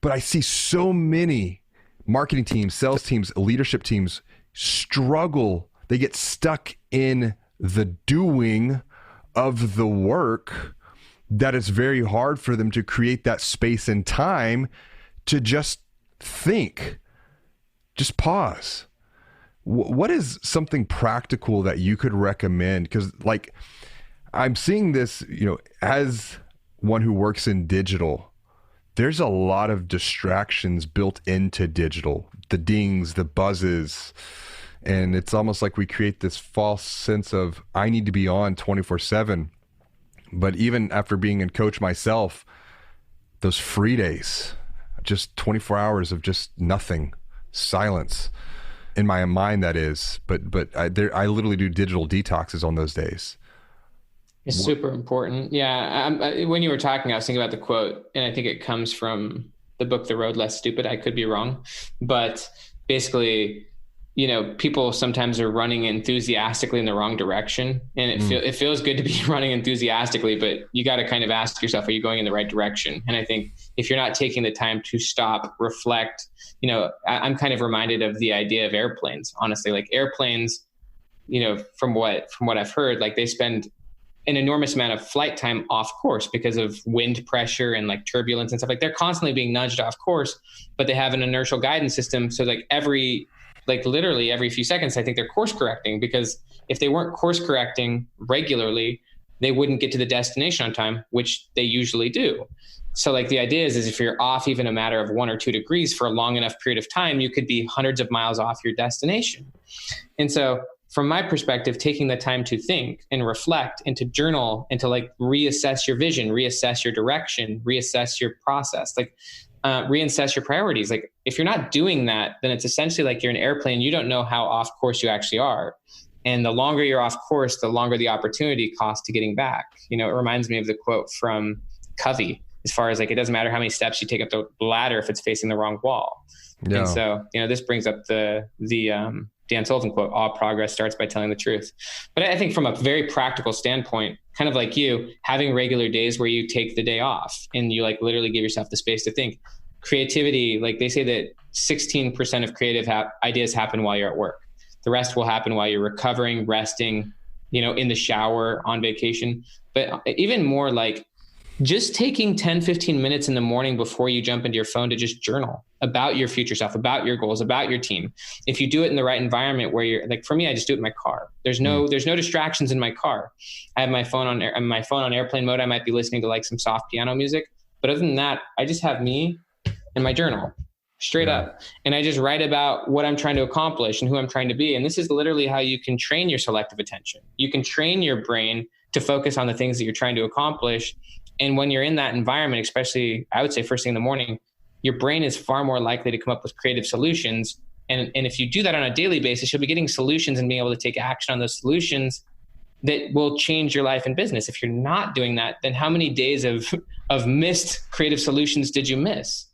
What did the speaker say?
But I see so many marketing teams, sales teams, leadership teams struggle. They get stuck in the doing of the work that it's very hard for them to create that space and time to just think, just pause. What is something practical that you could recommend? Because like I'm seeing this, as one who works in digital, there's a lot of distractions built into digital, the dings, the buzzes. And it's almost like we create this false sense of, I need to be on 24/7. But even after being a coach myself, those free days, just 24 hours of just nothing, silence in my mind, that is. But I literally do digital detoxes on those days. It's super important. Yeah. When you were talking, I was thinking about the quote, and I think it comes from the book, The Road Less Stupid. I could be wrong, but basically, people sometimes are running enthusiastically in the wrong direction, and it feels good to be running enthusiastically, but you got to kind of ask yourself, are you going in the right direction? And I think if you're not taking the time to stop, reflect, I'm kind of reminded of the idea of airplanes, honestly. Like airplanes, from what I've heard, like they spend an enormous amount of flight time off course because of wind pressure and like turbulence and stuff. Like they're constantly being nudged off course, but they have an inertial guidance system. So literally every few seconds, I think they're course correcting, because if they weren't course correcting regularly, they wouldn't get to the destination on time, which they usually do. So like the idea is if you're off even a matter of 1 or 2 degrees for a long enough period of time, you could be hundreds of miles off your destination. And so from my perspective, taking the time to think and reflect and to journal and to like reassess your vision, reassess your direction, reassess your process, reassess your priorities. Like if you're not doing that, then it's essentially like you're an airplane. You don't know how off course you actually are. And the longer you're off course, the longer the opportunity cost to getting back. It reminds me of the quote from Covey, as far as like, it doesn't matter how many steps you take up the ladder if it's facing the wrong wall. Yeah. And so, this brings up the Dan Sullivan quote, all progress starts by telling the truth. But I think from a very practical standpoint, kind of like you, having regular days where you take the day off and you like literally give yourself the space to think. Creativity, like they say that 16% of creative ideas happen while you're at work. The rest will happen while you're recovering, resting, in the shower, on vacation. But even more like just taking 10, 15 minutes in the morning before you jump into your phone to just journal about your future self, about your goals, about your team. If you do it in the right environment where you're like, for me, I just do it in my car. There's no distractions in my car. I have my phone on airplane mode. I might be listening to like some soft piano music, but other than that, I just have me and my journal straight up. And I just write about what I'm trying to accomplish and who I'm trying to be. And this is literally how you can train your selective attention. You can train your brain to focus on the things that you're trying to accomplish. And when you're in that environment, especially, I would say first thing in the morning, your brain is far more likely to come up with creative solutions. And if you do that on a daily basis, you'll be getting solutions and being able to take action on those solutions that will change your life and business. If you're not doing that, then how many days of missed creative solutions did you miss?